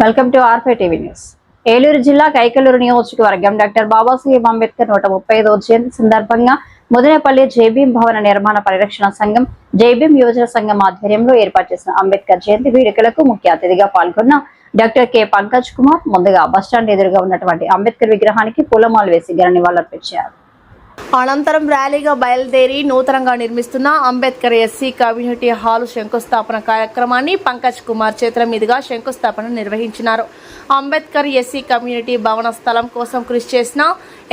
Welcome to R5 TV news. Eluru జిల్లా కైకలూరు నియోజకవర్గం doctor Babasaheb Ambedkar 135వ జయంతి సందర్భంగా ముదనేపల్లి జైభీం భవన నిర్మాణ పరిరక్షణ సంఘం, జైభీం యువజన సంఘం ఆధ్వర్యంలో ఏర్పాటు చేసిన అంబేద్కర్ జయంతి వేడుకలకు ముఖ్య అతిథిగా పాల్గొన్న డాక్టర్ కె పంకజ్ కుమార్ ముందుగా బస్టాండ్ ఎదురుగా ఉన్నటువంటి అంబేద్కర్ విగ్రహానికి పూలమాలు వేసి ఘన నివాళులర్పించారు. అనంతరం ర్యాలీగా బయలుదేరి నూతనంగా నిర్మిస్తున్న అంబేద్కర్ ఎస్సీ కమ్యూనిటీ హాల్ శంకుస్థాపన కార్యక్రమాన్ని పంకజ్ కుమార్ చేతుల మీదుగా శంకుస్థాపన నిర్వహించినారు. అంబేద్కర్ ఎస్సీ కమ్యూనిటీ భవన స్థలం కోసం కృషి చేసిన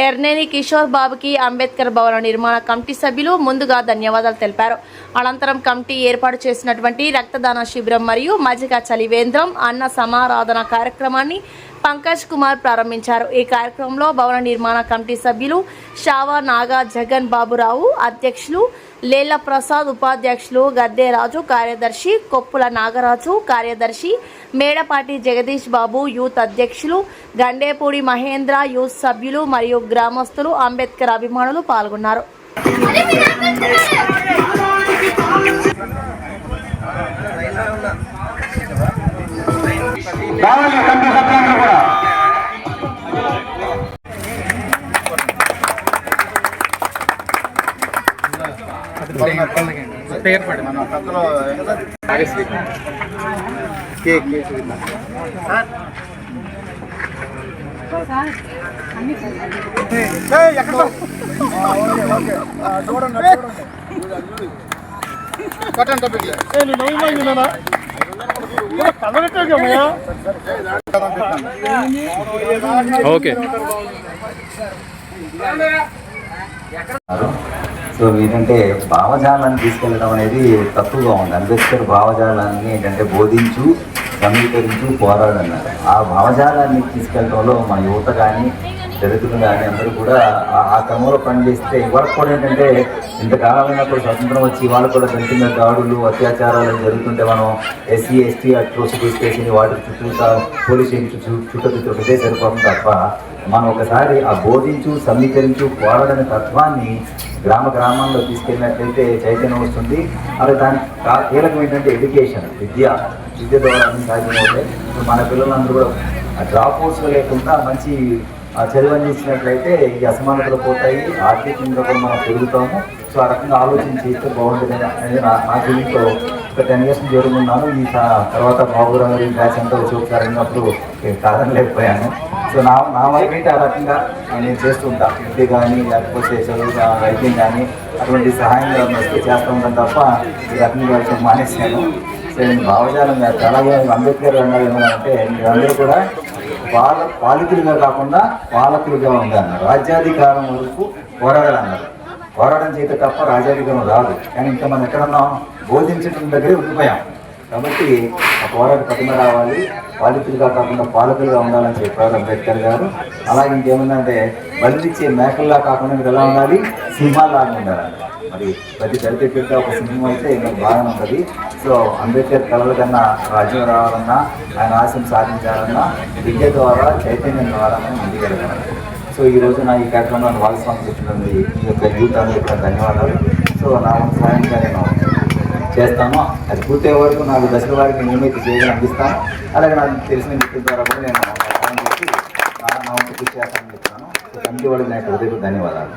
ఎర్నేని కిషోర్ బాబుకి అంబేద్కర్ భవన నిర్మాణ కమిటీ సభ్యులు ముందుగా ధన్యవాదాలు తెలిపారు. అనంతరం కమిటీ ఏర్పాటు చేసినటువంటి రక్తదాన శిబిరం మరియు మజ్జిగ చలివేంద్రం అన్న సమారాధన కార్యక్రమాన్ని పంకజ్ కుమార్ ప్రారంభించారు. ఈ కార్యక్రమంలో భవన నిర్మాణ కమిటీ సభ్యులు షావా నాగా జగన్ బాబురావు అధ్యక్షులు, లేళ్ల ప్రసాద్ ఉపాధ్యక్షులు, గద్దేరాజు కార్యదర్శి, కొప్పుల నాగరాజు కార్యదర్శి, మేడపాటి జగదీష్ బాబు యూత్ అధ్యక్షులు, గండేపూడి మహేంద్ర యూత్ సభ్యులు మరియు గ్రామస్తులు, అంబేద్కర్ అభిమానులు పాల్గొన్నారు. సో ఏంటంటే భావజాలాన్ని తీసుకెళ్ళడం అనేది తప్పుగా ఉంది. అంబేద్కర్ భావజాలాన్ని ఏంటంటే బోధించు, సమీకరించు, పోరాడన్నారు. ఆ భావజాలాన్ని తీసుకెళ్ళడంలో మన యువత కానీ, దళితులు కానీ అందరూ కూడా ఆ క్రమంలో పనిచేస్తే ఇవాళ కూడా ఏంటంటే ఇంతకాలమైనప్పుడు స్వతంత్రం వచ్చి ఇవాళ కూడా దళిత మీద దాడులు, అత్యాచారాలు జరుగుతుంటే మనం ఎస్సీ ఎస్టీ అట్రోసిటీస్ కేసుని వాటి చుట్టూ పోలీస్ స్టేషన్ చుట్టూ తిరుగుతుంటే సరిపోతుంది తప్ప మనం ఒకసారి ఆ బోధించు, సమీకరించు, పోరాడని తత్వాన్ని గ్రామాల్లో తీసుకెళ్ళినట్లయితే చైతన్యం వస్తుంది. అలాగే దానికి కీలకం ఏంటంటే ఎడ్యుకేషన్, విద్య ద్వారా అన్ని సాధ్యమవుతాయి. మన పిల్లలందరూ కూడా డ్రాప్ అవుట్స్లో లేకుండా మంచి చదువు అందించినట్లయితే ఈ అసమానతలు పోతాయి, ఆర్థికంగా కూడా మనం పెరుగుతాము. సో ఆ రకంగా ఆలోచన చేస్తే బాగుంటుంది అనేది నా జీవితంలో ఒక 10 years జరుగుతున్నాను. ఈ తర్వాత బాబురావు గారి బ్యాచ్ అంతా వచ్చి ఒకసారి అన్నప్పుడు కారణం లేకపోయాను. సో నా వైపు ఆ రకంగా నేను చేస్తుంటాను. విద్య కానీ లేకపోతే చదువు వైద్యం కానీ అటువంటి సహాయం వస్తే చేస్తూ ఉంటాను తప్ప ఈ రకంగా మానేసాను. సో నేను భావజాలం అలాగే అంబేద్కర్ అన్నారు ఏమన్నారంటే మీరందరూ కూడా పాలకులుగా కాకుండా పాలకులుగా ఉందన్నారు. రాజ్యాధికారం వరకు పోరాడాలన్నారు. పోరాటం చేస్తే తప్ప రాజ్యాధికారం రాదు. కానీ ఇంకా మనం ఎక్కడున్నాం, బోధించడం దగ్గరే ఉండిపోయాం. కాబట్టి ఆ పోరాట పటిమ రావాలి, పాలకులుగా కాకుండా పాలకులుగా ఉండాలని చెప్పారు అంబేద్కర్ గారు. అలాగే ఇంకేముందంటే బలిచ్చే మేకల్లా కాకుండా మీరు ఎలా ఉండాలి, సింహాల్లాగా ఉండాలండి. మరి ప్రతి దళితుడిగా ఒక సింహం అయితే ఇంకా బాగా ఉంటుంది. సో అంబేద్కర్ కళల కన్నా రాజ్యం రావాలన్నా, ఆయన ఆశయం సాధించాలన్నా విద్య ద్వారా, చైతన్యం ద్వారా మనం ముందుకెళ్ళగలం. సో ఈరోజు నా ఈ కార్యక్రమంలో భాగస్వామ్యం చేసినది ఈ యొక్క యూత్ అందరికీ ధన్యవాదాలు. సో నా సహాయంగా నేను చేస్తాను. అది పూర్తయ్యే వరకు నాకు దశల వారికి నేనైతే చేయడం అందిస్తాను. అలాగే నాకు తెలిసిన వ్యక్తుల ద్వారా కూడా నేను సహాయం చేసి నా వంతు కృషి చేస్తానని చెప్తాను. సో కమిటీ వాళ్ళకి నాకు హృదయపూర్వక ధన్యవాదాలు.